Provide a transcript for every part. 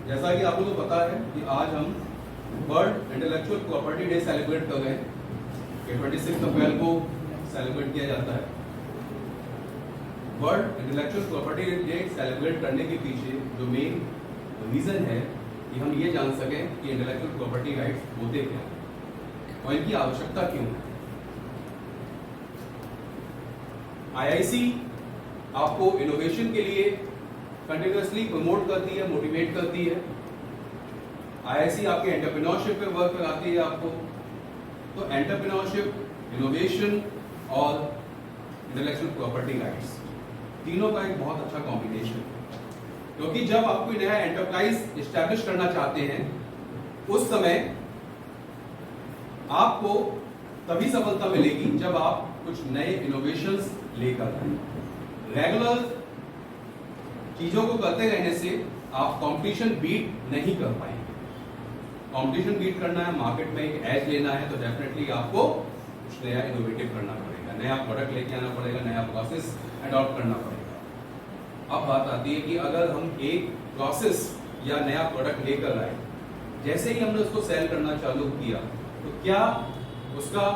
जैसा कि आपको तो पता है कि आज हम world intellectual property day celebrate कर रहे हैं। ये 26 अप्रैल को सेलिब्रेट किया जाता है। World intellectual property day celebrate करने के पीछे जो मेन रीजन है कि हम ये जान सकें कि इंटेलेक्चुअल प्रॉपर्टी राइट्स होते क्या हैं और इनकी आवश्यकता क्यों है। आईआईसी आपको इनोवेशन के लिए कंटिन्यूअसली प्रमोट करती है, मोटिवेट करती है। आईआईसी आपके एंटरप्रेन्योरशिप पे वर्क कराती है आपको। तो एंटरप्रेन्योरशिप, इनोवेशन और इंटेलेक्चुअल प्रॉपर्टी राइट्स तीनों का एक बहुत अच्छा कॉम्बिनेशन है, क्योंकि जब आप कोई नया एंटरप्राइज एस्टैब्लिश करना चाहते हैं उस समय आपको तभी सफलता मिलेगी जब आप कुछ नए इनोवेशंस लेकर आए। रेगुलर चीजों को करते रहने से आप कंपटीशन बीट नहीं कर पाएंगे। कंपटीशन बीट करना है, मार्केट में एक एज लेना है, तो डेफिनेटली आपको कुछ नया इनोवेटिव करना पड़ेगा, नया प्रोडक्ट लेके आना पड़ेगा, नया प्रोसेस अडॉप्ट करना पड़ेगा। अब बात आती है कि अगर हम एक प्रोसेस या नया प्रोडक्ट लेकर आए, जैसे ही हमने उसको सेल करना चालू किया, तो क्या उसका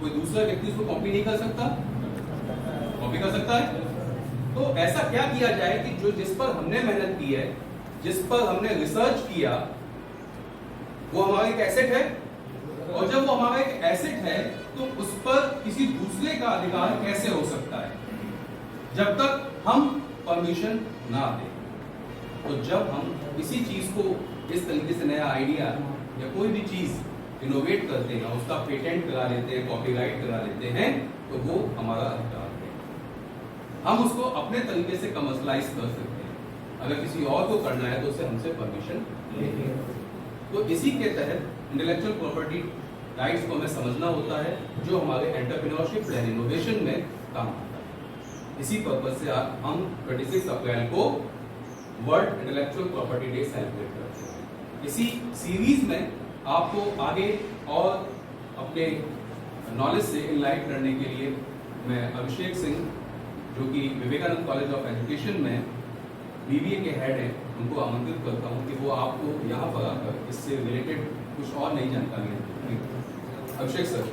कोई दूसरा व्यक्ति उसको कॉपी नहीं कर सकता? कॉपी कर सकता है। तो ऐसा क्या किया जाए कि जो जिस पर हमने मेहनत की है, जिस पर हमने रिसर्च किया, वो हमारा एक एसेट है, और जब वो हमारा एक एसेट है तो उस पर किसी दूसरे का अधिकार कैसे हो सकता है जब तक हम परमिशन ना दें। तो जब हम किसी चीज को इस तरीके से नया आइडिया या कोई भी चीज इनोवेट करते हैं, उसका पेटेंट करा लेते हैं, कॉपीराइट करा लेते हैं, तो वो हमारा अधिकार है। हम उसको अपने तरीके से कमर्शलाइज कर सकते हैं। अगर किसी और को करना है तो उसे हमसे परमिशन लेंगे। तो इसी के तहत इंटेलेक्चुअल प्रॉपर्टी राइट्स को हमें समझना होता है, जो हमारे एंटरप्रेन्योरशिप एंड इनोवेशन में काम आता है। इसी पर्पज से आज हम 26 अप्रैल को world intellectual property day celebrate करते हैं। इसी सीरीज में आपको आगे और अपने नॉलेज से इनलाइट करने के लिए मैं अभिषेक सिंह, जो कि विवेकानंद कॉलेज ऑफ एजुकेशन में बीबीए के हेड हैं, उनको आमंत्रित करता हूं कि वो आपको यहाँ पर आकर इससे रिलेटेड कुछ और नई जानकारियाँ दें। अभिषेक sir.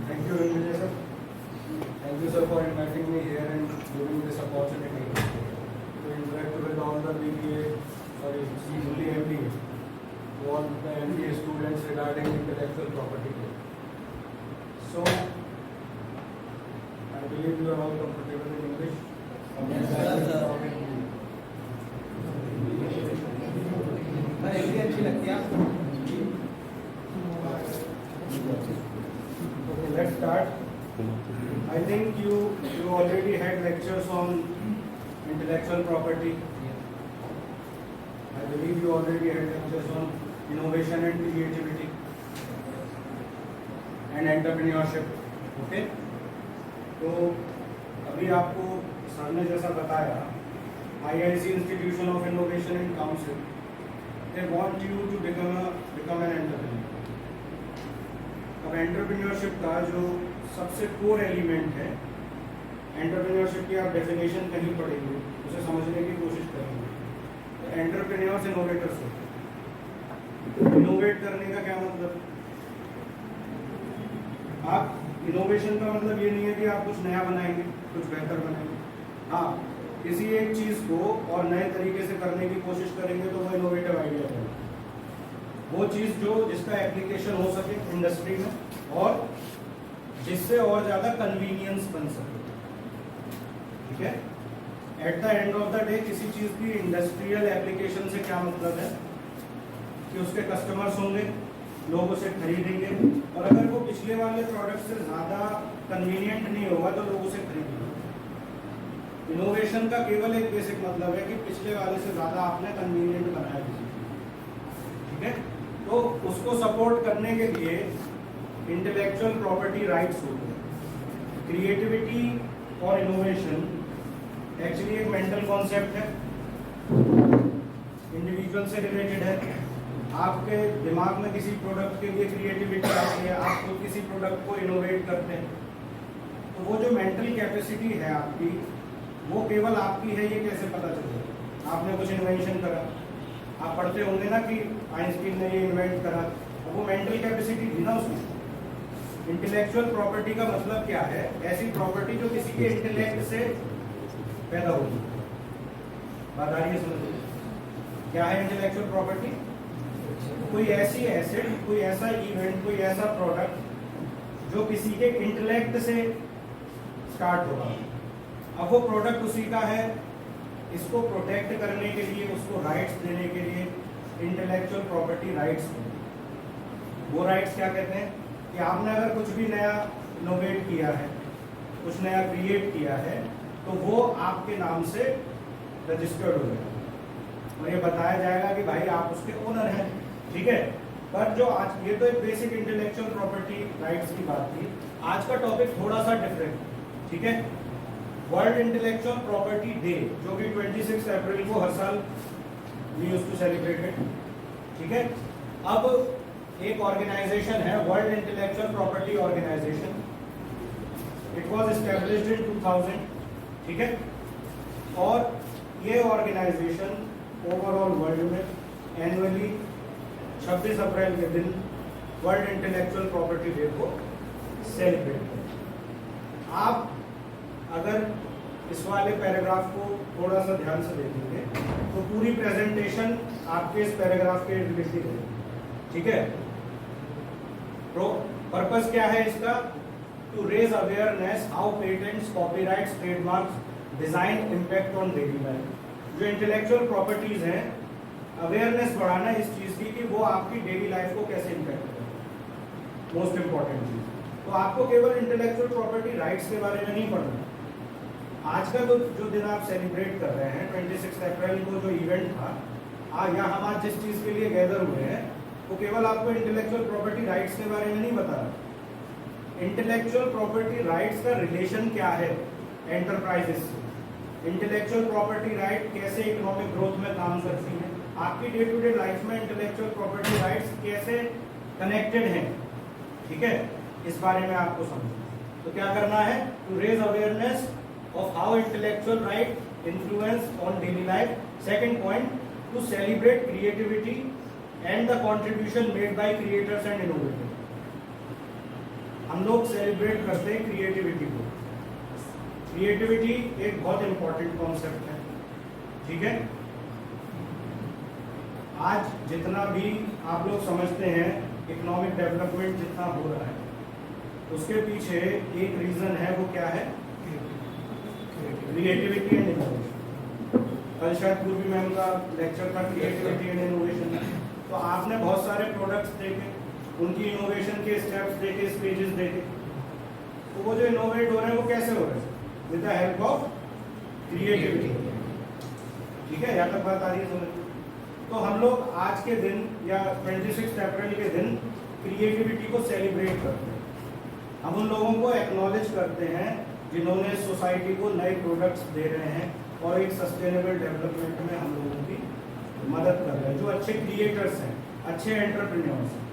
Thank you, Vijay sir. Thank you, sir, for inviting me here and giving this opportunity to interact with all the BBA, newly MBA, all the MBA students regarding intellectual property. So, I believe you are all comfortable in English. Yes, sir. Hindi अच्छी लगती है आपको? Okay, let's start. I think you already had lectures on intellectual property. I believe you already had lectures on innovation and creativity and entrepreneurship. Okay? तो अभी आपको sir ने जैसा बताया, IIC Institution of Innovation and Council, they want you to become an entrepreneur. अब entrepreneurship का जो सबसे कोर एलिमेंट है, एंटरप्रेन्योरशिप की आप डेफिनेशन कहीं पढ़ेंगे, उसे समझने की कोशिश करेंगे। तो एंटरप्रेन्योर्स इनोवेटर्स होते हैं। इनोवेट करने का क्या मतलब? आप इनोवेशन का मतलब ये नहीं है कि आप कुछ नया बनाएंगे, कुछ बेहतर बनाएंगे। हाँ, किसी एक चीज को और नए तरीके से करने की कोशिश करेंगे तो वो इनोवेटिव आइडिया है। वो चीज जिसका एप्लीकेशन हो सके इंडस्ट्री में और जिससे और ज्यादा कन्वीनियंस बन सके। ठीक है? At the end of the day किसी चीज की इंडस्ट्रियल एप्लीकेशन से क्या मतलब है कि उसके कस्टमर्स होंगे, लोग उसे खरीदेंगे, और अगर वो पिछले वाले प्रोडक्ट से ज्यादा कन्वीनियंट नहीं होगा तो लोग उसे खरीदेंगे। इनोवेशन का केवल एक बेसिक मतलब है कि पिछले वाले से ज्यादा आपने कन्वीनियंट बनाया किसी चीज। ठीक है? तो उसको सपोर्ट करने के लिए इंटेलेक्चुअल प्रॉपर्टी राइट्स होते हैं। क्रिएटिविटी और इनोवेशन एक्चुअली एक मेंटल कॉन्सेप्ट है, इंडिविजुअल से रिलेटेड है। आपके दिमाग में किसी प्रोडक्ट के लिए क्रिएटिविटी आती है, आप खुद किसी प्रोडक्ट को इनोवेट करते हैं, कैपेसिटी है आपकी, वो केवल आपकी है, ये कैसे पता चलेगा? आपने कुछ इन्वेंशन करा, आप पढ़ते होंगे ना कि आइंस्टीन ने ये इन्वेंट करा, अब वो मेंटल कैपेसिटी थी ना उसमें। इंटेलेक्चुअल प्रॉपर्टी का मतलब क्या है? ऐसी प्रॉपर्टी जो किसी के इंटेलेक्ट से पैदा होगी। बात आ रही है समझ? क्या है इंटेलेक्चुअल प्रॉपर्टी? कोई ऐसी एसेट, कोई ऐसा इवेंट, कोई ऐसा प्रोडक्ट जो किसी के इंटेलेक्ट से स्टार्ट होगा। अब वो प्रोडक्ट उसी का है, इसको प्रोटेक्ट करने के लिए, उसको राइट्स देने के लिए इंटेलेक्चुअल प्रॉपर्टी राइट्स। वो राइट्स क्या कहते हैं कि आपने अगर कुछ भी नया इनोवेट किया है, कुछ नया क्रिएट किया है, तो वो आपके नाम से रजिस्टर्ड हो जाएगा और ये बताया जाएगा कि भाई आप उसके ओनर हैं, ठीक है। पर जो आज, ये तो एक बेसिक इंटेलेक्चुअल प्रॉपर्टी राइट्स की बात थी। आज का टॉपिक थोड़ा सा डिफरेंट, ठीक है। वर्ल्ड इंटेलेक्चुअल प्रॉपर्टी डे, जो कि 26 अप्रैल को हर साल वी यूज्ड टू सेलिब्रेटेड, ठीक है। अब एक ऑर्गेनाइजेशन है world intellectual property organisation, it was established in 2000, ठीक है। और ये ऑर्गेनाइजेशन ओवरऑल वर्ल्ड में एनुअली 26 अप्रैल के दिन वर्ल्ड इंटेलेक्चुअल प्रॉपर्टी डे को सेलिब्रेट करते। आप अगर इस वाले पैराग्राफ को थोड़ा सा ध्यान से देखेंगे तो पूरी प्रेजेंटेशन आपके इस पैराग्राफ के रिलेटेड है, ठीक है। पर्पस क्या है इसका? To raise awareness how patents, copyrights, trademarks design impact on daily life. जो इंटेलेक्चुअल प्रॉपर्टीज हैं, अवेयरनेस बढ़ाना इस चीज की कि वो आपकी डेली लाइफ को कैसे इम्पैक्ट करें, मोस्ट इंपॉर्टेंट चीज। तो आपको केवल इंटेलेक्चुअल प्रॉपर्टी राइट्स के बारे में नहीं पढ़ना। आज का जो दिन आप सेलिब्रेट कर रहे हैं 26 अप्रैल को जो इवेंट था, या हम आज जिस चीज के लिए गैदर हुए हैं, वो केवल आपको इंटेलेक्चुअल प्रॉपर्टी राइट्स के बारे में नहीं बता रहा। इंटेलेक्चुअल प्रॉपर्टी राइट्स का रिलेशन क्या है एंटरप्राइजेस से, इंटेलेक्चुअल प्रॉपर्टी राइट कैसे इकोनॉमिक ग्रोथ में काम करती है, आपकी डे टू डे लाइफ में इंटेलेक्चुअल प्रॉपर्टी राइट्स कैसे कनेक्टेड हैं, ठीक है। इस बारे में आपको समझना। तो क्या करना है? To raise awareness of how intellectual right influence on daily life. Second point, to celebrate creativity and the contribution made by creators and innovators. हम लोग सेलिब्रेट करते हैं क्रिएटिविटी को। क्रिएटिविटी एक बहुत इंपॉर्टेंट कॉन्सेप्ट है, ठीक है। आज जितना भी आप लोग समझते हैं इकोनॉमिक डेवलपमेंट जितना हो रहा है, उसके पीछे एक रीजन है, वो क्या है? Creativity and innovation. कल शायद पूर्वी मैम का लेक्चर था क्रिएटिविटी एंड इनोवेशन। तो आपने बहुत सारे प्रोडक्ट्स देखे, उनकी इनोवेशन के स्टेप्स देखे, स्टेजेस देखे। तो वो जो इनोवेट हो रहे हैं वो कैसे हो रहे हैं? With the help of creativity, ठीक है। यहाँ तक बात आ रही है समझ? तो हम लोग आज के दिन या 26 अप्रैल के दिन क्रिएटिविटी को सेलिब्रेट करते हैं। हम उन लोगों को एक्नॉलेज करते हैं जिन्होंने सोसाइटी को नए प्रोडक्ट्स दे रहे हैं और एक सस्टेनेबल डेवलपमेंट में हम लोगों की मदद कर रहे हैं, जो अच्छे क्रिएटर्स हैं, अच्छे एंटरप्रेन्योर्स हैं।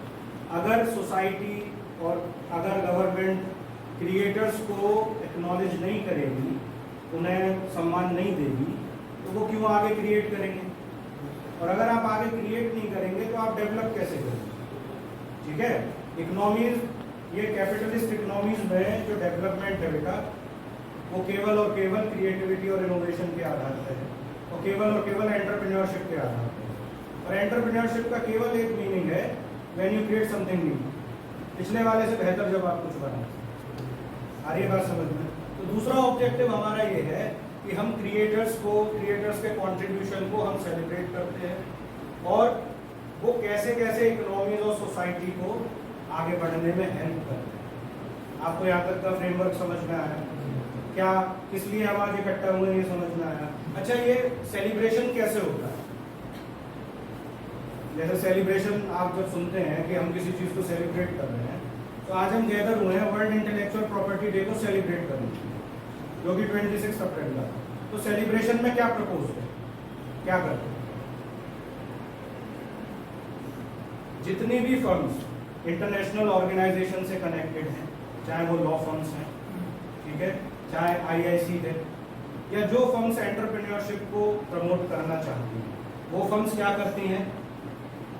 अगर सोसाइटी और अगर गवर्नमेंट क्रिएटर्स को एक्नॉलेज नहीं करेगी, उन्हें सम्मान नहीं देगी, तो वो क्यों आगे क्रिएट करेंगे? और अगर आप आगे क्रिएट नहीं करेंगे तो आप डेवलप कैसे करेंगे, ठीक है। इकोनॉमीज, ये कैपिटलिस्ट इकोनॉमीज में जो डेवलपमेंट है बेटा, वो केवल और केवल क्रिएटिविटी और इनोवेशन के आधार पर है, और केवल एंटरप्रेन्योरशिप के आधार पर। और एंटरप्रेन्योरशिप का केवल एक मीनिंग है, when you create something new, पिछले वाले से बेहतर जब आप कुछ बनाए। आ रही है बात समझ में? तो दूसरा ऑब्जेक्टिव हमारा ये है कि हम क्रिएटर्स के कंट्रीब्यूशन को हम सेलिब्रेट करते हैं और वो कैसे कैसे इकोनॉमीज और सोसाइटी को आगे बढ़ने में हेल्प करते हैं। आपको यहाँ तक का फ्रेमवर्क समझ में आया? क्या किस लिए हम आज इकट्ठा हुए, ये समझ में आया? अच्छा, ये सेलिब्रेशन कैसे होता है? जैसे सेलिब्रेशन आप जब सुनते हैं कि हम किसी चीज को सेलिब्रेट कर रहे हैं, तो आज हम गैदर हुए हैं वर्ल्ड इंटेलेक्चुअल प्रॉपर्टी डे को सेलिब्रेट करने के लिए, जो कि 26 अप्रैल का। तो सेलिब्रेशन में क्या प्रपोज है, क्या करते हैं? जितनी भी फर्म्स इंटरनेशनल ऑर्गेनाइजेशन से कनेक्टेड हैं, चाहे वो लॉ फर्म्स हैं, ठीक है, चाहे IIC थे, या जो फर्म्स एंटरप्रेन्योरशिप को प्रमोट करना चाहती हैं, वो फर्म्स क्या करती हैं,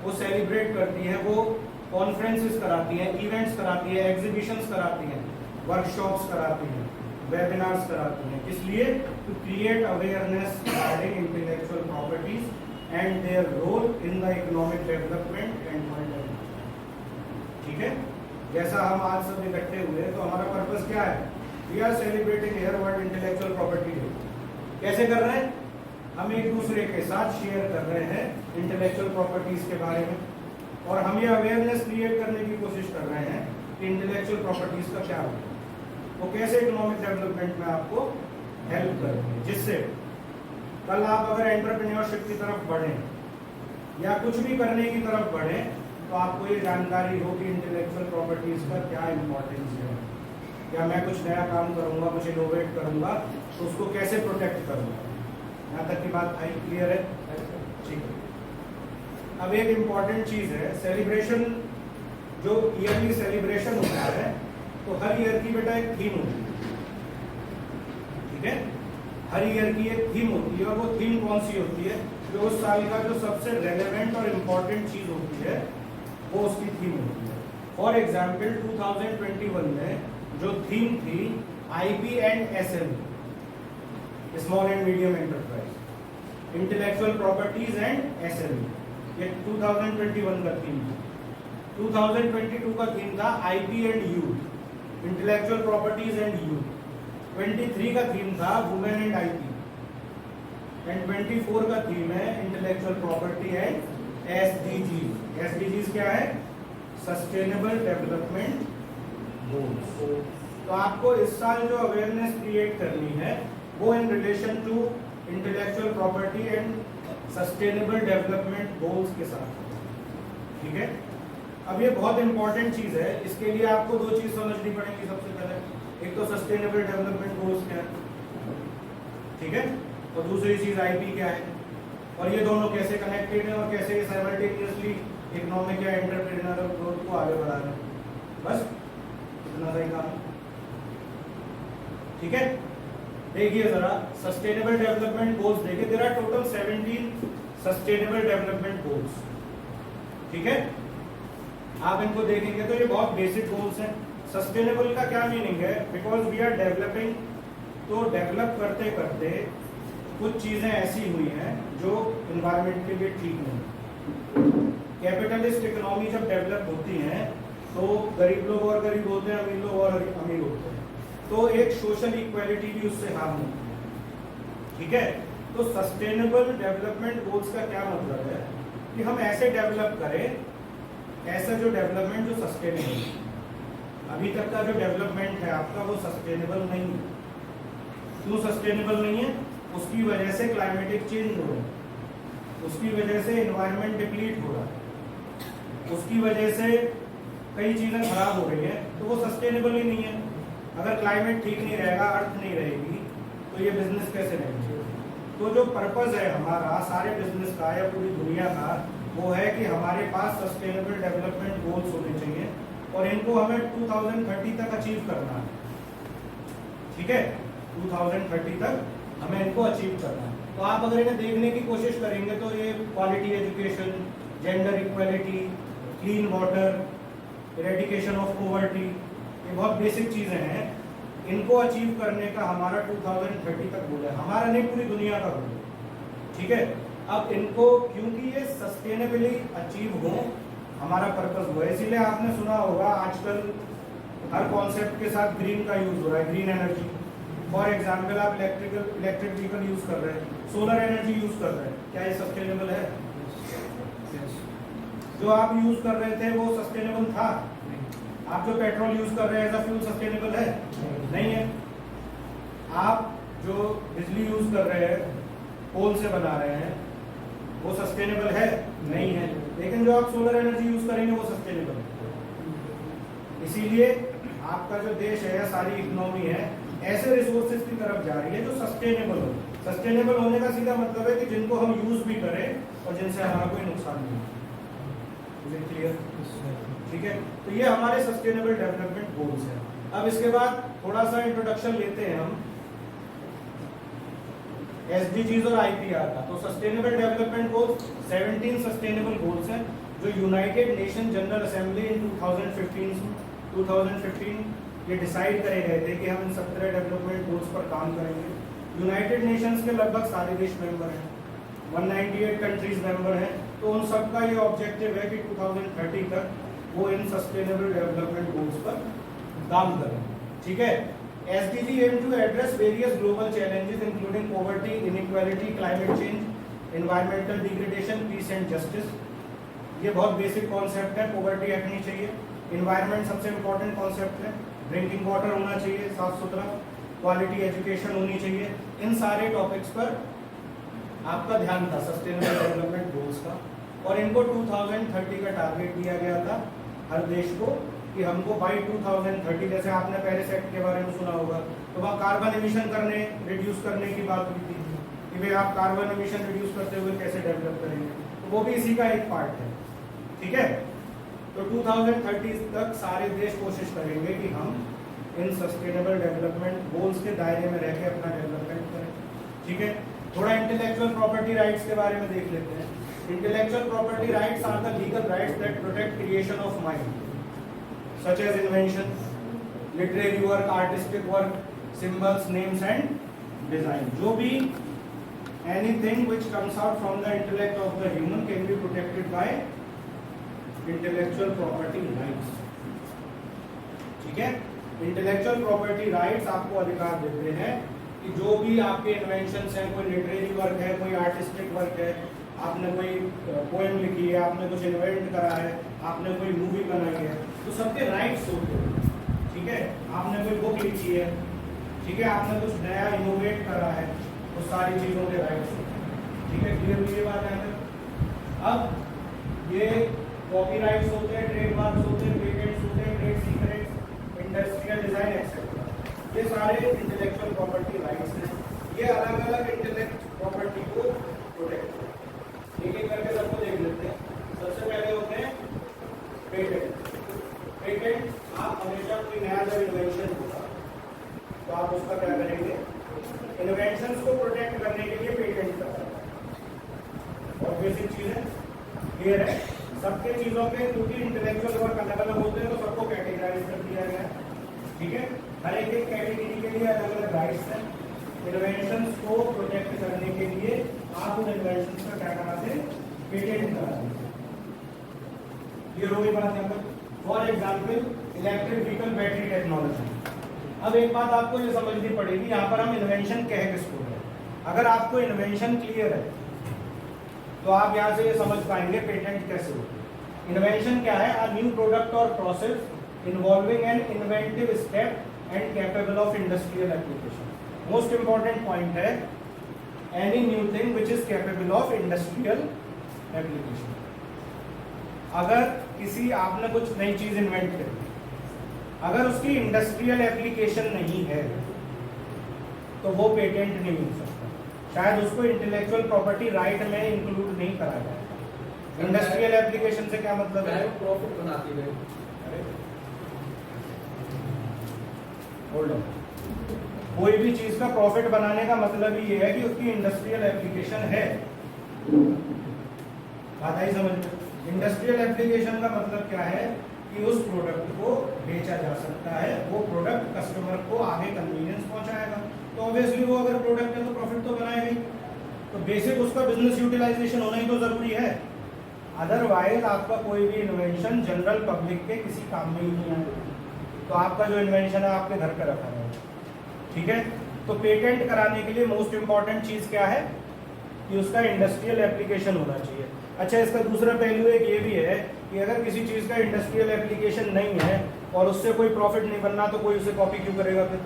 वो सेलिब्रेट करती हैं, वो कॉन्फ्रेंसेस कराती हैं, इवेंट्स कराती हैं, एग्जीबिशंस कराती हैं, वर्कशॉप्स कराती हैं, वेबिनार्स कराती हैं। इसलिए to create awareness regarding intellectual properties and their role in the economic development and monitoring. ठीक है, जैसा हम आज सब इकट्ठे हुए तो हमारा पर्पस क्या है, we are celebrating here world intellectual property day. कैसे कर रहे हैं, हम एक दूसरे के साथ शेयर कर रहे हैं इंटेलेक्चुअल प्रॉपर्टीज के बारे में, और हम ये अवेयरनेस क्रिएट करने की कोशिश कर रहे हैं कि इंटेलेक्चुअल प्रॉपर्टीज का क्या होता है, वो कैसे इकोनॉमिक डेवलपमेंट में आपको हेल्प करती है, जिससे कल आप अगर एंटरप्रेन्योरशिप की तरफ बढ़ें या कुछ भी करने की तरफ बढ़ें तो आपको ये जानकारी हो कि इंटेलेक्चुअल प्रॉपर्टीज का क्या इंपॉर्टेंस है, या मैं कुछ नया काम करूंगा, कुछ इनोवेट करूंगा तो उसको कैसे प्रोटेक्ट करूंगा। यहाँ तक की बात आई, क्लियर है? ठीक है। अब एक इम्पॉर्टेंट चीज है, सेलिब्रेशन, जो ईयरली सेलिब्रेशन होता है तो हर ईयर की बेटा एक थीम होती है। ठीक है, हर ईयर की एक थीम होती है, और वो थीम कौन सी होती है, जो उस साल का जो सबसे रेलेवेंट और इम्पोर्टेंट चीज होती है वो उसकी थीम होती है। फॉर एग्जाम्पल 2021 में जो थीम थी IP and SME, small and medium enterprise, intellectual properties and SME, ये 2021 का थीम था। 2022 का थीम था IP and youth, intellectual properties and youth. 23 का थीम था वुमेन एंड IP, एंड 24 का थीम है intellectual property and SDGs। SDGs क्या है, सस्टेनेबल डेवलपमेंट गोल्स। तो आपको इस साल जो अवेयरनेस क्रिएट करनी है वो in relation to intellectual property and sustainable development goals के साथ। ठीक है, अब ये बहुत इंपॉर्टेंट चीज है, इसके लिए आपको दो चीज समझनी पड़ेगी। सबसे पहले एक तो सस्टेनेबल डेवलपमेंट गोल्स क्या है, ठीक है, और दूसरी चीज IP क्या है, और ये दोनों कैसे कनेक्टेड है और कैसे ये साइमल्टेनियसली इकोनॉमिक या एंटरप्रेन्योरियल ग्रोथ को आगे बढ़ा रहे हैं। बस इतना सही काम। ठीक है, देखिए जरा सस्टेनेबल डेवलपमेंट गोल्स देखिए, there are total 17 sustainable development goals. ठीक है, आप इनको देखेंगे तो ये बहुत बेसिक गोल्स हैं। सस्टेनेबल का क्या मीनिंग है, बिकॉज वी आर डेवलपिंग, तो डेवलप करते करते कुछ चीजें ऐसी हुई हैं जो एनवायरनमेंट के लिए ठीक नहीं। कैपिटलिस्ट इकोनॉमी जब डेवलप होती है तो गरीब लोग और गरीब होते हैं, अमीर लोग और अमीर होते हैं, तो एक सोशल इक्वालिटी भी उससे हार्म होती है। ठीक है, तो सस्टेनेबल डेवलपमेंट गोल्स का क्या मतलब है कि हम ऐसे डेवलप करें, ऐसा जो डेवलपमेंट जो सस्टेनेबल है। अभी तक का जो डेवलपमेंट है आपका वो सस्टेनेबल नहीं है। क्यों सस्टेनेबल नहीं है, उसकी वजह से क्लाइमेटिक चेंज हो रहा है, उसकी वजह से एनवायरनमेंट डिप्लीट हो रहा है, उसकी वजह से कई चीजें खराब हो रही है, तो वो सस्टेनेबल ही नहीं है। अगर क्लाइमेट ठीक नहीं रहेगा, अर्थ नहीं रहेगी, तो ये बिजनेस कैसे रहेगी। तो जो पर्पस है हमारा सारे बिजनेस का या पूरी दुनिया का, वो है कि हमारे पास सस्टेनेबल डेवलपमेंट गोल्स होने चाहिए, और इनको हमें 2030 तक अचीव करना है। ठीक है, 2030 तक हमें इनको अचीव करना है। तो आप अगर इन्हें देखने की कोशिश करेंगे तो ये quality education, gender equality, clean water, eradication of poverty, ये बहुत बेसिक चीजें हैं। इनको अचीव करने का हमारा 2030 तक गोल है, हमारा नहीं पूरी दुनिया का गोल है। ठीक है, अब इनको क्योंकि ये सस्टेनेबली अचीव हो, हमारा पर्पस वो है। इसीलिए आपने सुना होगा आजकल हर कॉन्सेप्ट के साथ ग्रीन का यूज हो रहा है, ग्रीन एनर्जी। फॉर एग्जाम्पल आप इलेक्ट्रिक व्हीकल यूज कर रहे हैं, सोलर एनर्जी यूज कर रहे हैं, क्या ये सस्टेनेबल है? जो आप यूज कर रहे थे वो सस्टेनेबल था? आप जो पेट्रोल यूज कर रहे हैं एज अ फ्यूल सस्टेनेबल है? नहीं है। आप जो बिजली यूज कर रहे हैं, कोल से बना रहे हैं, वो सस्टेनेबल है? नहीं है। लेकिन जो आप सोलर एनर्जी यूज करेंगे वो सस्टेनेबल है। इसीलिए आपका जो देश है या सारी इकोनॉमी है ऐसे रिसोर्सेज की तरफ जा रही है जो सस्टेनेबल हो। सस्टेनेबल होने का सीधा मतलब है कि जिनको हम यूज भी करें और जिनसे हमारा कोई नुकसान नहीं हो। क्लियर? ठीक है, तो ये हमारे सस्टेनेबल डेवलपमेंट गोल्स हैं। अब इसके बाद थोड़ा सा इंट्रोडक्शन लेते हैं हम SDGs और IPR का। तो sustainable development goals 17 sustainable goals हैं जो United nation general assembly in 2015 ये डिसाइड करे गए थे कि हम इन 17 डेवलपमेंट गोल्स पर काम करेंगे। यूनाइटेड नेशंस के लगभग सारे देश मेंबर हैं, 198 कंट्रीज मेंबर हैं। तो उन सबका ये ऑब्जेक्टिव है कि 2030 तक वो इन सस्टेनेबल डेवलपमेंट गोल्स पर काम करें। ठीक है। SDG aim to address various global challenges including poverty, inequality, climate change, environmental degradation, peace and justice। ये बहुत बेसिक कॉन्सेप्ट है। पॉवर्टी हटनी चाहिए, इन्वायरमेंट सबसे इम्पोर्टेंट कॉन्सेप्ट है, ड्रिंकिंग वाटर होना चाहिए साफ सुथरा, क्वालिटी एजुकेशन होनी चाहिए। इन सारे टॉपिक्स पर आपका ध्यान था सस्टेनेबल डेवलपमेंट गोल्स का, और इनको 2030 का टारगेट दिया गया था हर देश को कि हमको बाई 2030, जैसे आपने पेरिस एक्ट के बारे में सुना होगा, तो वहाँ कार्बन एमिशन रिड्यूस करने की बात हुई थी कि भाई आप कार्बन एमिशन रिड्यूस करते हुए कैसे डेवलप करेंगे, तो वो भी इसी का एक पार्ट है। ठीक है। तो 2030 तक सारे देश कोशिश करेंगे कि हम इन सस्टेनेबल डेवलपमेंट गोल्स के दायरे में रह के अपना डेवलपमेंट करें। ठीक है। थोड़ा इंटेलेक्चुअल प्रॉपर्टी राइट्स के बारे में देख लेते हैं। Intellectual property rights are the legal rights that protect creation of mind such as invention, literary work, artistic work, symbols, names and design। जो भी anything which comes out from the intellect of the human can be protected by intellectual property rights। ठीक है। intellectual property rights आपको अधिकार देते हैं कि जो भी आपके इन्वेंशंस हैं, कोई लिटरेरी वर्क है, कोई आर्टिस्टिक वर्क है, आपने कोई पोएम लिखी है, आपने कुछ इन्वेंट करा है, आपने कोई मूवी बनाई है, तो सबके राइट्स होते हैं। ठीक है। आपने कोई बुक लिखी है, ठीक है, आपने कुछ नया इनोवेट करा है, तो सारी चीजों के राइट्स होते हैं। ठीक है। क्लियर हुई ये बात है। अब ये कॉपीराइट्स होते हैं, ट्रेडमार्क्स होते हैं, पेटेंट्स होते हैं, trade secrets, industrial design etcetera, ये सारे इंटेलेक्चुअल प्रॉपर्टी राइट्स हैं। ये अलग अलग इंटेलेक्चुअल प्रॉपर्टी को प्रोटेक्ट करते हैं। एक एक करके सबको देख लेते हैं। सबसे पहले होते हैं पेटेंट। पेटेंट आप हमेशा कोई नया जब इन्वेंशन होगा तो आप उसका क्या करेंगे, इन्वेंशंस को प्रोटेक्ट करने के लिए पेटेंट कराएंगे। और बेसिक चीज है, क्लियर है। सबके चीजों के क्योंकि इंटेलेक्चुअल वर्क अलग अलग होते हैं तो सबको कैटेगराइज कर दिया गया है। ठीक है। हर एक कैटेगरी के लिए अलग अलग राइट्स हैं। इन्वेंशंस को प्रोटेक्ट करने के लिए आप उन इन्वेंशंस का क्या कराते हैं, पेटेंट कराते हैं। ये हो गई बात यहाँ पर। For example electric vehicle battery technology. अब एक बात आपको ये समझनी पड़ेगी, यहाँ पर हम इन्वेंशन कह किसको रहे हैं। अगर आपको इन्वेंशन क्लियर है तो आप यहाँ से ये समझ पाएंगे पेटेंट कैसे होते हैं। इन्वेंशन क्या है, अ न्यू प्रोडक्ट और process involving an inventive step and capable of industrial application. Most important point है, any new thing which is capable of industrial application. अगर किसी आपने कुछ नई चीज इन्वेंट करी, अगर उसकी इंडस्ट्रियल एप्लीकेशन नहीं है तो वो पेटेंट नहीं मिल सकता। शायद उसको इंटेलेक्चुअल प्रॉपर्टी राइट में इंक्लूड नहीं करा जाएगा। इंडस्ट्रियल एप्लीकेशन से क्या मतलब है, प्रॉफिट बनाती है। Hold on. कोई भी चीज का प्रॉफिट बनाने का मतलब ही ये है कि उसकी इंडस्ट्रियल एप्लीकेशन है। बात आई समझ में। इंडस्ट्रियल एप्लीकेशन का मतलब क्या है कि उस प्रोडक्ट को बेचा जा सकता है, वो प्रोडक्ट कस्टमर को आगे कन्वीनियंस पहुंचाएगा। तो ऑब्वियसली वो अगर प्रोडक्ट है तो प्रॉफिट तो बनाएगा ही। तो बेसिक उसका बिजनेस यूटिलाइजेशन होना ही तो जरूरी है। अदरवाइज आपका कोई भी इन्वेंशन जनरल पब्लिक के किसी काम में ही नहीं आएगा। तो आपका जो इन्वेंशन है आपके घर पे रखा है। ठीक है। तो पेटेंट कराने के लिए मोस्ट इंपॉर्टेंट चीज क्या है कि उसका इंडस्ट्रियल एप्लीकेशन होना चाहिए। अच्छा, इसका दूसरा पहलू एक ये भी है कि अगर किसी चीज का इंडस्ट्रियल एप्लीकेशन नहीं है और उससे कोई प्रॉफिट नहीं बनना तो कोई उसे कॉपी क्यों करेगा फिर।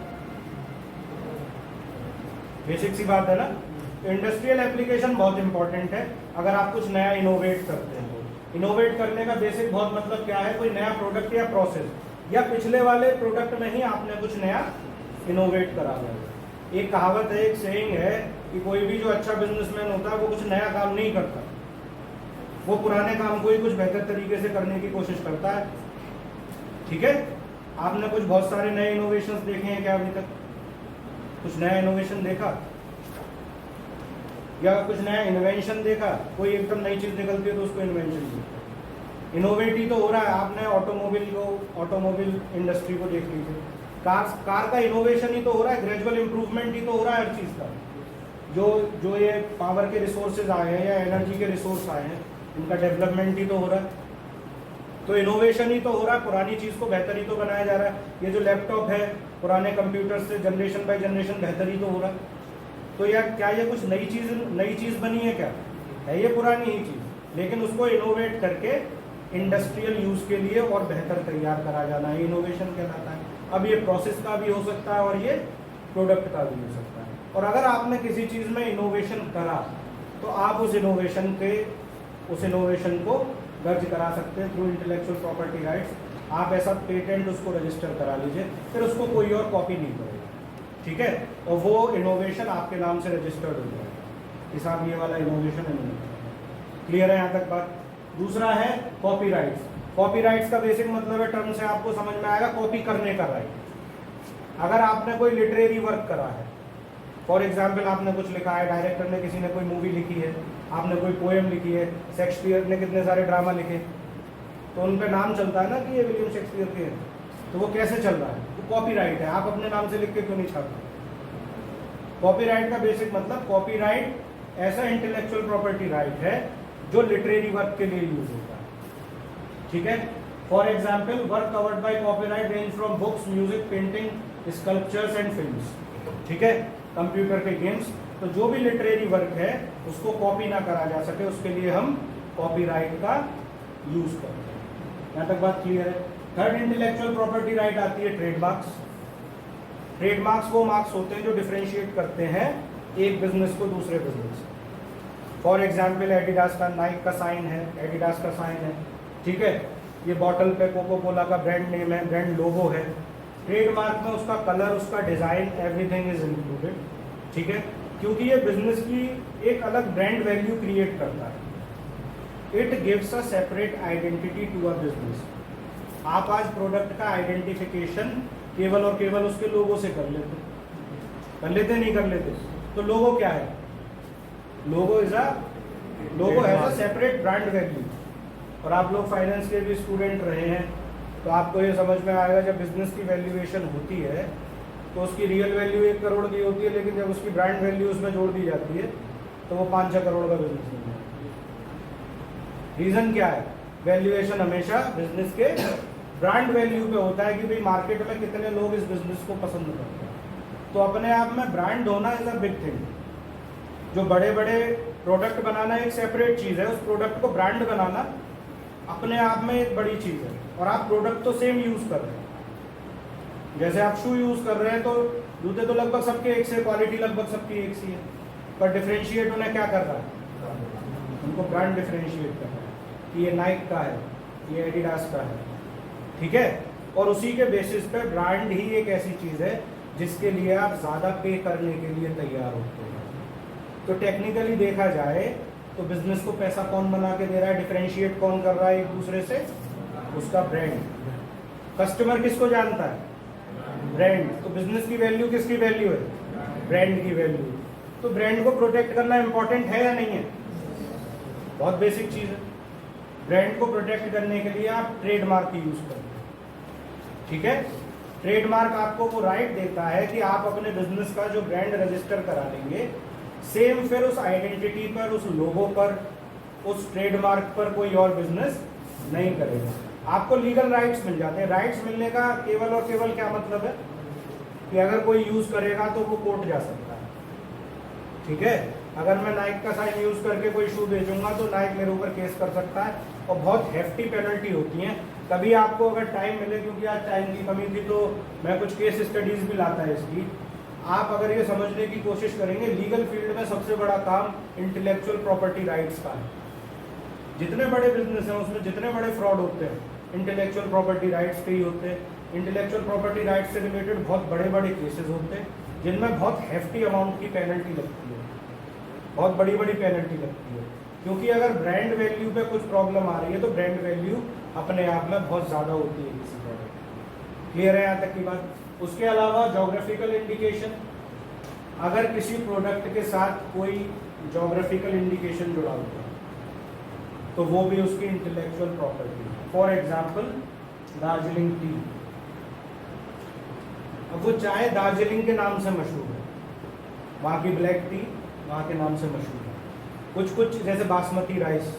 बेसिक सी बात है ना। तो इंडस्ट्रियल एप्लीकेशन बहुत इंपॉर्टेंट है। अगर आप कुछ नया इनोवेट करते हैं तो इनोवेट करने का बेसिक बहुत मतलब क्या है, कोई नया प्रोडक्ट या प्रोसेस या पिछले वाले प्रोडक्ट में ही आपने कुछ नया इनोवेट करा है। एक कहावत है, एक सेइंग है कि कोई भी जो अच्छा बिजनेसमैन होता है वो कुछ नया काम नहीं करता, वो पुराने काम को ही कुछ बेहतर तरीके से करने की कोशिश करता है। ठीक है। आपने कुछ बहुत सारे नए इनोवेशंस देखे हैं क्या अभी तक? कुछ नया इनोवेशन देखा या कुछ नया इन्वेंशन देखा? कोई एकदम नई चीज निकलती है तो उसको इन्वेंशन बोलते हैं। इनोवेट ही तो हो रहा है। आपने ऑटोमोबाइल इंडस्ट्री को देख लीजिए, कार का इनोवेशन ही तो हो रहा है, ग्रेजुअल इंप्रूवमेंट ही तो हो रहा है हर चीज का। जो ये पावर के रिसोर्सेज आए हैं या एनर्जी के रिसोर्स आए हैं, इनका डेवलपमेंट ही तो हो रहा है। तो इनोवेशन ही तो हो रहा है, पुरानी चीज को बेहतर ही तो बनाया जा रहा है। ये जो लैपटॉप है, पुराने कंप्यूटर से जनरेशन बाय जनरेशन बेहतर ही तो हो रहा है। तो यार क्या ये कुछ नई चीज बनी है? क्या है? ये पुरानी ही चीज, लेकिन उसको इनोवेट करके इंडस्ट्रियल यूज के लिए और बेहतर तैयार करा जाना है, इनोवेशन कहलाता है। अब ये प्रोसेस का भी हो सकता है और ये प्रोडक्ट का भी हो सकता है। और अगर आपने किसी चीज में इनोवेशन करा तो आप उस इनोवेशन को दर्ज करा सकते हैं थ्रू इंटेलेक्चुअल प्रॉपर्टी राइट्स। आप ऐसा पेटेंट उसको रजिस्टर करा लीजिए, फिर उसको कोई और कॉपी नहीं करेगा, ठीक है? और वो इनोवेशन आपके नाम से रजिस्टर्ड हो जाएगा कि साहब ये वाला इनोवेशन है। क्लियर है यहाँ तक बात? दूसरा है कॉपीराइट्स। कॉपीराइट्स का बेसिक मतलब है, टर्म से आपको समझ में आएगा, कॉपी करने का राइट। अगर आपने कोई लिटरेरी वर्क करा है, फॉर एग्जाम्पल आपने कुछ लिखा है, डायरेक्टर ने किसी ने कोई मूवी लिखी है, आपने कोई पोएम लिखी है, शेक्सपियर ने कितने सारे ड्रामा लिखे, तो उन पे नाम चलता है ना कि ये विलियम शेक्सपियर के हैं। तो वो कैसे चल रहा है? वो कॉपीराइट है। आप अपने नाम से लिख के क्यों नहीं छापते? कॉपीराइट का बेसिक मतलब, कॉपीराइट ऐसा इंटेलेक्चुअल प्रॉपर्टी राइट है जो लिटरेरी वर्क के लिए यूज होता है, ठीक है? For example, work covered by copyright range from books, music, painting, sculptures and films, ठीक है? कंप्यूटर के गेम्स। तो जो भी लिटरेरी वर्क है उसको कॉपी ना करा जा सके, उसके लिए हम कॉपीराइट का यूज करते हैं। यहाँ तक बात क्लियर है? थर्ड इंटेलेक्चुअल प्रॉपर्टी राइट आती है ट्रेडमार्क्स। ट्रेडमार्क्स वो मार्क्स होते हैं जो डिफरेंशिएट करते हैं एक बिजनेस को दूसरे बिजनेस से। फॉर एग्जाम्पल, एडिडास का, नाइक का साइन है, एडिडास का साइन है, ठीक है? ये बॉटल पे कोको कोला का ब्रांड नेम है, ब्रांड लोगो है। ट्रेडमार्क में उसका कलर, उसका डिजाइन, एवरीथिंग इज इंक्लूडेड, ठीक है? क्योंकि ये बिजनेस की एक अलग ब्रांड वैल्यू क्रिएट करता है। It gives a separate identity to a business. आप आज प्रोडक्ट का आइडेंटिफिकेशन केवल और केवल उसके लोगो से कर लेते नहीं कर लेते? तो लोगो क्या है? Logo has a separate brand value. और आप लोग फाइनेंस के भी स्टूडेंट रहे हैं तो आपको ये समझ में आएगा, जब बिजनेस की वैल्यूएशन होती है तो उसकी रियल वैल्यू 1 करोड़ की होती है, लेकिन जब उसकी ब्रांड वैल्यू उसमें जोड़ दी जाती है तो वो 5-6 करोड़ का बिजनेस बन जाता है। रीजन क्या है? वैल्यूएशन हमेशा बिजनेस के ब्रांड वैल्यू पे होता है कि भाई मार्केट में कितने लोग इस बिजनेस को पसंद करते हैं। तो अपने आप में ब्रांड होना इज अ बिग थिंग। जो बड़े बड़े प्रोडक्ट बनाना एक सेपरेट चीज है, उस प्रोडक्ट को ब्रांड बनाना अपने आप में एक बड़ी चीज है। और आप प्रोडक्ट तो सेम यूज कर रहे हैं, जैसे आप शू यूज कर रहे हैं तो जूते तो लगभग सबके एक से, क्वालिटी लगभग सबकी एक सी है, पर डिफरेंशिएट उन्हें क्या कर रहा है? उनको ब्रांड डिफरेंशिएट कर रहा है कि ये नाइक का है, ये एडिडास का है, ठीक है? और उसी के बेसिस पे ब्रांड ही एक ऐसी चीज है जिसके लिए आप ज्यादा पे करने के लिए तैयार होते हैं। तो टेक्निकली देखा जाए तो बिजनेस को पैसा कौन बना के दे रहा है, डिफरेंशिएट कौन कर रहा है एक दूसरे से? उसका ब्रांड। कस्टमर किसको जानता है? ब्रांड। तो बिजनेस की वैल्यू किसकी वैल्यू है? ब्रांड की वैल्यू। तो ब्रांड को प्रोटेक्ट करना इंपॉर्टेंट है या नहीं है? बहुत बेसिक चीज है। ब्रांड को प्रोटेक्ट करने के लिए आप ट्रेडमार्क यूज करते हैं, ठीक है? ट्रेडमार्क आपको वो राइट देता है कि आप अपने बिजनेस का जो ब्रांड रजिस्टर करा लेंगे, सेम फिर उस आइडेंटिटी पर, उस लोगो पर, उस ट्रेडमार्क पर कोई और बिजनेस नहीं करेगा। आपको लीगल राइट्स मिल जाते हैं। राइट्स मिलने का केवल और केवल क्या मतलब है कि अगर कोई यूज करेगा तो वो कोर्ट जा सकता है, ठीक है? अगर मैं नाइक का साइन यूज करके कोई शू बेचूंगा तो नाइक मेरे ऊपर केस कर सकता है और बहुत हेफ्टी पेनल्टी होती है। कभी आपको अगर टाइम मिले, क्योंकि आज टाइम की कमी थी तो मैं कुछ केस स्टडीज भी लाता है इसकी, आप अगर ये समझने की कोशिश करेंगे, लीगल फील्ड में सबसे बड़ा काम इंटेलेक्चुअल प्रॉपर्टी राइट्स का है। जितने बड़े बिजनेस हैं उसमें जितने बड़े फ्रॉड होते हैं इंटेलेक्चुअल प्रॉपर्टी राइट्स के ही होते हैं। इंटेलेक्चुअल प्रॉपर्टी राइट्स से रिलेटेड बहुत बड़े बड़े केसेस होते हैं जिनमें बहुत हेफ्टी अमाउंट की पेनल्टी लगती है, बहुत बड़ी बड़ी पेनल्टी लगती है। क्योंकि अगर ब्रांड वैल्यू पे कुछ प्रॉब्लम आ रही है तो ब्रांड वैल्यू अपने आप में बहुत ज़्यादा होती है किसी प्रोडक्ट। क्लियर है यहाँ तक की बात। उसके अलावा जोग्राफिकल इंडिकेशन, अगर किसी प्रोडक्ट के साथ कोई जोग्राफिकल इंडिकेशन जुड़ा होता है तो वो भी उसकी इंटेलेक्चुअल प्रॉपर्टी है। फॉर एग्जाम्पल दार्जिलिंग टी, अब वो चाय दार्जिलिंग के नाम से मशहूर है, वहाँ की ब्लैक टी वहाँ के नाम से मशहूर है, कुछ कुछ जैसे बासमती राइस,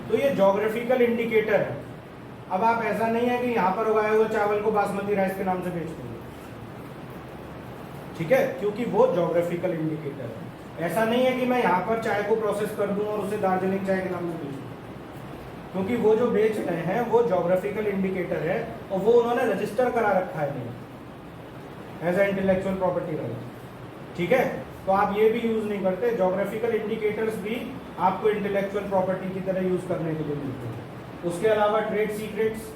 तो ये जोग्राफिकल इंडिकेटर है। अब आप ऐसा नहीं है कि यहाँ पर उगाए हुए चावल को बासमती राइस के नाम से बेच देंगे, ठीक है, क्योंकि वो जोग्राफिकल इंडिकेटर है। ऐसा नहीं है कि मैं यहाँ पर चाय को प्रोसेस कर दूं और उसे दार्जिलिंग चाय के नाम से बेच दूं, क्योंकि वो जो बेच रहे हैं वो जोग्राफिकल इंडिकेटर है और वो उन्होंने रजिस्टर करा रखा है नहीं as a intellectual property right, ठीक है। तो आप ये भी यूज नहीं करते, जोग्राफिकल इंडिकेटर्स भी आपको इंटेलेक्चुअल प्रॉपर्टी की तरह यूज करने के लिए मिलते हैं। उसके अलावा ट्रेड सीक्रेट्स,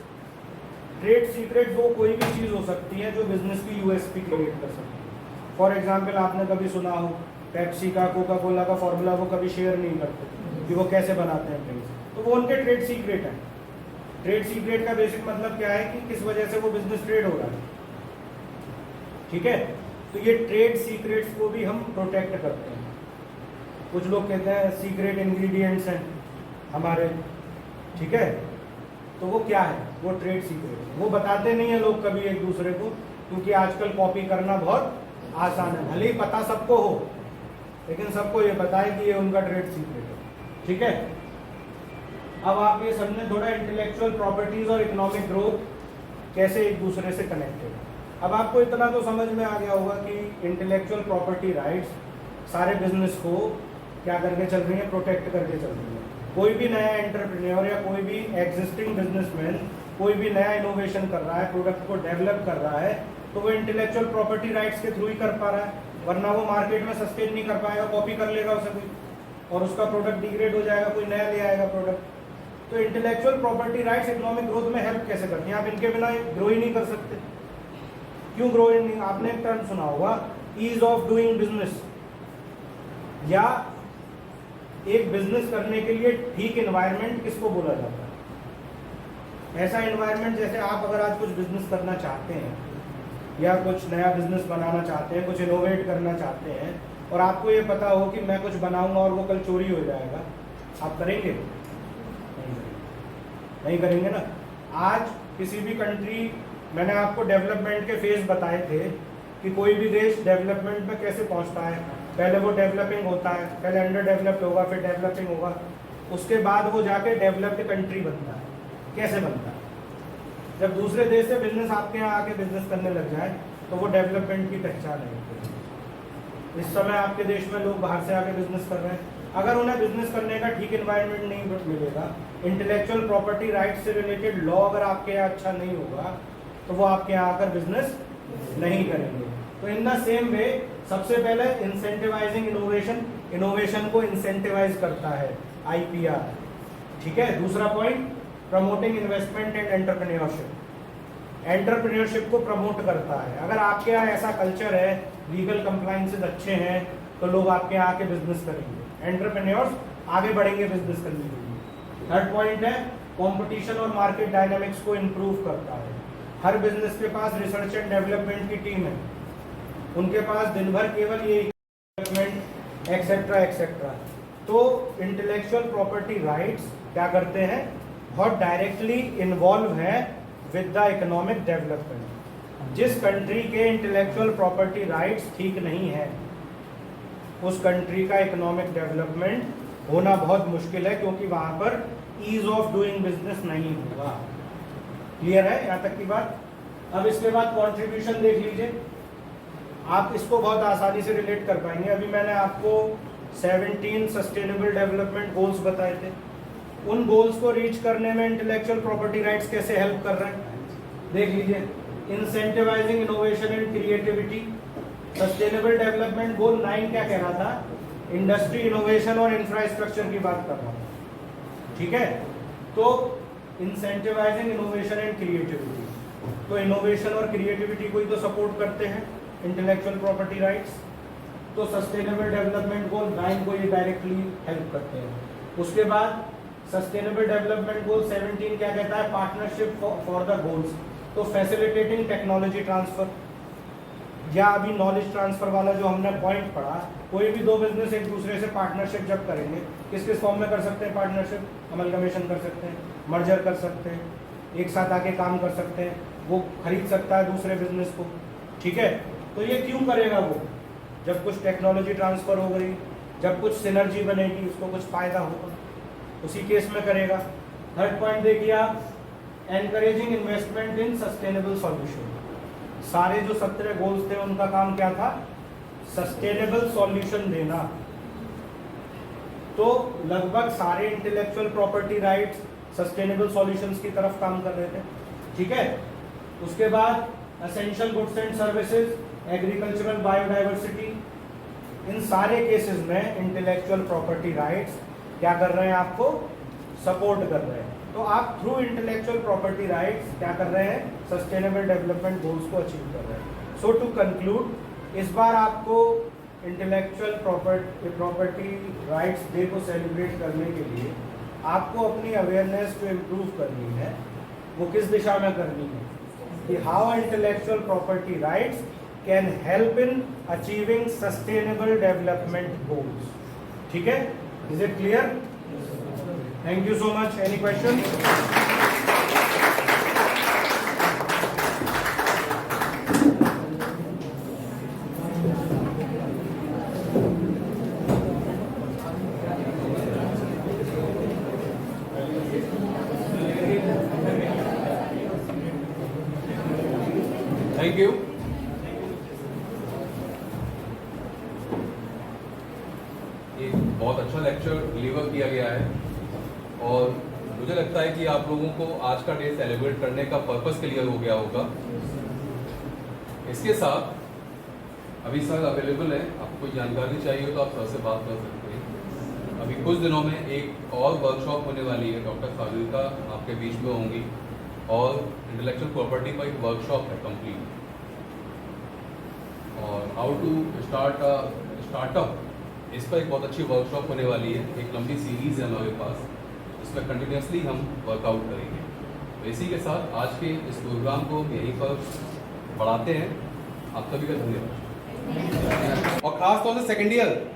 ट्रेड सीक्रेट वो कोई भी चीज हो सकती है जो बिजनेस की यूएसपी क्रिएट कर सकती है। फॉर एग्जाम्पल आपने कभी सुना हो पेप्सी का, कोका कोला का फॉर्मूला वो कभी शेयर नहीं करते कि वो कैसे बनाते हैं ड्रिंक्स, तो वो उनके ट्रेड सीक्रेट है। ट्रेड सीक्रेट का बेसिक मतलब क्या है कि किस वजह से वो बिजनेस ट्रेड हो रहा है, ठीक है। तो ये ट्रेड सीक्रेट्स को भी हम प्रोटेक्ट करते हैं। कुछ लोग कहते हैं सीक्रेट इंग्रेडिएंट्स हैं हमारे, ठीक है, तो वो क्या है, वो ट्रेड सीक्रेट, वो बताते नहीं है लोग कभी एक दूसरे को, क्योंकि आजकल कॉपी करना बहुत आसान है, भले ही पता सबको हो लेकिन सबको ये पता है कि ये उनका ट्रेड सीक्रेट है, ठीक है। अब आप ये समझें थोड़ा इंटेलेक्चुअल प्रॉपर्टीज और इकोनॉमिक ग्रोथ कैसे एक दूसरे से कनेक्टेड है। अब आपको इतना तो समझ में आ गया होगा कि इंटेलेक्चुअल प्रॉपर्टी राइट्स सारे बिजनेस को क्या करके चल रही है, प्रोटेक्ट करके चल रही है। कोई भी नया एंटरप्रेन्योर या कोई भी एग्जिस्टिंग बिजनेसमैन कोई भी नया इनोवेशन कर रहा है, प्रोडक्ट को डेवलप कर रहा है, तो वो इंटेलेक्चुअल प्रॉपर्टी राइट्स के थ्रू ही कर पा रहा है, वरना वो मार्केट में सस्टेन नहीं कर पाएगा, कॉपी कर लेगा उसे कोई और उसका प्रोडक्ट डिग्रेड हो जाएगा, कोई नया ले आएगा प्रोडक्ट। तो intellectual property rights economic growth में हेल्प कैसे करती हैं? आप इनके बिना ग्रो ही नहीं कर सकते। क्यों ग्रो ही नहीं? आपने एक टर्म सुना होगा ईज ऑफ डूइंग बिजनेस, या एक बिजनेस करने के लिए ठीक एनवायरनमेंट किसको बोला जाता है? ऐसा एनवायरनमेंट जैसे आप अगर आज कुछ बिजनेस करना चाहते हैं या कुछ नया बिजनेस बनाना चाहते हैं, कुछ इनोवेट करना चाहते हैं और आपको ये पता हो कि मैं कुछ बनाऊंगा और वो कल चोरी हो जाएगा, आप करेंगे? नहीं करेंगे ना। आज किसी भी कंट्री, मैंने आपको डेवलपमेंट के फेज बताए थे कि कोई भी देश डेवलपमेंट में कैसे पहुंचता है। पहले वो डेवलपिंग होता है, पहले अंडर डेवलप्ड होगा, फिर डेवलपिंग होगा, उसके बाद वो जाके डेवलप्ड कंट्री बनता है। कैसे बनता है? जब दूसरे देश से बिजनेस आपके यहाँ आके बिजनेस करने लग जाए तो वो डेवलपमेंट की पहचान है। इस समय आपके देश में लोग बाहर से आके बिजनेस कर रहे हैं, अगर उन्हें बिजनेस करने का ठीक एनवायरनमेंट नहीं मिलेगा, इंटेलेक्चुअल प्रॉपर्टी राइट से रिलेटेड लॉ अगर आपके यहाँ अच्छा नहीं होगा, तो वो आपके यहाँ आकर बिजनेस नहीं करेंगे। तो इन द सेम वे सबसे पहले इंसेंटिवाइजिंग इनोवेशन, इनोवेशन को इंसेंटिवाइज करता है IPR, ठीक है। दूसरा point promoting investment and entrepreneurship, entrepreneurship को प्रमोट करता है। अगर आपके यहाँ ऐसा कल्चर है, लीगल कंप्लायंसेस अच्छे हैं, तो लोग आपके यहाँ आके बिजनेस करेंगे, एंटरप्रेन्योर्स आगे बढ़ेंगे बिजनेस करने के लिए। थर्ड पॉइंट है कंपटीशन और मार्केट डायनामिक्स को इंप्रूव करता है। हर बिजनेस के पास रिसर्च एंड डेवलपमेंट की टीम है, उनके पास दिन भर केवल ये डेवलपमेंट एक्सेट्रा एक्सेट्रा। तो इंटेलेक्चुअल प्रॉपर्टी राइट्स क्या करते हैं? बहुत डायरेक्टली इन्वॉल्व है विद द इकोनॉमिक डेवलपमेंट। जिस कंट्री के इंटेलेक्चुअल प्रॉपर्टी राइट्स ठीक नहीं है, उस कंट्री का इकोनॉमिक डेवलपमेंट होना बहुत मुश्किल है, क्योंकि वहां पर ईज ऑफ डूइंग बिजनेस नहीं होगा। क्लियर है यहाँ तक की बात? अब इसके बाद कंट्रीब्यूशन देख लीजिए, आप इसको बहुत आसानी से रिलेट कर पाएंगे। अभी मैंने आपको 17 सस्टेनेबल डेवलपमेंट गोल्स बताए थे, उन गोल्स को रीच करने में इंटेलेक्चुअल प्रॉपर्टी राइट्स कैसे हेल्प कर रहे हैं देख लीजिए। Incentivising innovation and creativity, sustainable development goal 9 क्या कह रहा था? इंडस्ट्री, इनोवेशन और इंफ्रास्ट्रक्चर की बात कर रहा हूँ, ठीक है। तो इंसेंटिवाइजिंग इनोवेशन एंड क्रिएटिविटी, तो इनोवेशन और क्रिएटिविटी को ही तो सपोर्ट करते हैं इंटेलेक्चुअल प्रॉपर्टी राइट्स। तो सस्टेनेबल डेवलपमेंट गोल 9 को ये डायरेक्टली हेल्प करते हैं। उसके बाद सस्टेनेबल डेवलपमेंट गोल 17 क्या कहता है? Partnership for the goals. तो फैसिलिटेटिंग टेक्नोलॉजी ट्रांसफर, या अभी नॉलेज ट्रांसफर वाला जो हमने पॉइंट पढ़ा, कोई भी दो बिजनेस एक दूसरे से पार्टनरशिप जब करेंगे, किस किस फॉर्म में कर सकते हैं पार्टनरशिप? अमलगमेशन कर सकते हैं, मर्जर कर सकते हैं, एक साथ आके काम कर सकते हैं, वो खरीद सकता है दूसरे बिजनेस को, ठीक है। तो ये क्यों करेगा वो? जब कुछ टेक्नोलॉजी ट्रांसफर हो गई, जब कुछ सिनर्जी बनेगी, उसको कुछ फायदा होगा, उसी केस में करेगा। थर्ड पॉइंट देखिए आप, एनकरेजिंग इन्वेस्टमेंट इन सस्टेनेबल सॉल्यूशन। सारे जो 17 गोल्स थे उनका काम क्या था? सस्टेनेबल सॉल्यूशन देना। तो लगभग सारे intellectual property rights sustainable solutions की तरफ काम कर रहे थे, ठीक है। उसके बाद essential goods and services, agricultural biodiversity, इन सारे केसेस में इंटेलेक्चुअल प्रॉपर्टी राइट्स क्या कर रहे हैं? आपको सपोर्ट कर रहे हैं। तो आप थ्रू इंटेलेक्चुअल प्रॉपर्टी राइट्स क्या कर रहे हैं? सस्टेनेबल डेवलपमेंट गोल्स को अचीव कर रहे हैं। सो टू कंक्लूड, इस बार आपको इंटेलेक्चुअल प्रॉपर्टी राइट्स डे को सेलिब्रेट करने के लिए आपको अपनी अवेयरनेस को इम्प्रूव करनी है। वो किस दिशा में करनी है? कि how intellectual property rights can help in achieving sustainable development goals, ठीक है। Is it clear? Thank you so much. Any question? Thank you. एक बहुत अच्छा लेक्चर डिलीवर किया गया है और मुझे लगता है कि आप लोगों को आज का डे सेलिब्रेट करने का पर्पस क्लियर हो गया होगा। इसके साथ अभी सर अवेलेबल है, आपको कोई जानकारी चाहिए हो तो आप सर से बात कर सकते हैं। अभी कुछ दिनों में एक और वर्कशॉप होने वाली है, डॉक्टर फाजिल्का आपके बीच में होंगी और इंटेलेक्चुअल प्रॉपर्टी का एक वर्कशॉप है कंप्लीट, और हाउ टू स्टार्ट स्टार्टअप, इस पर एक बहुत अच्छी वर्कशॉप होने वाली है। एक लंबी सीरीज है हमारे पास, इसमें कंटिन्यूसली हम वर्कआउट करेंगे। तो इसी के साथ आज के इस प्रोग्राम को यहीं पर बढ़ाते हैं। आप सभी का धन्यवाद। और खास तौर से सेकेंड ईयर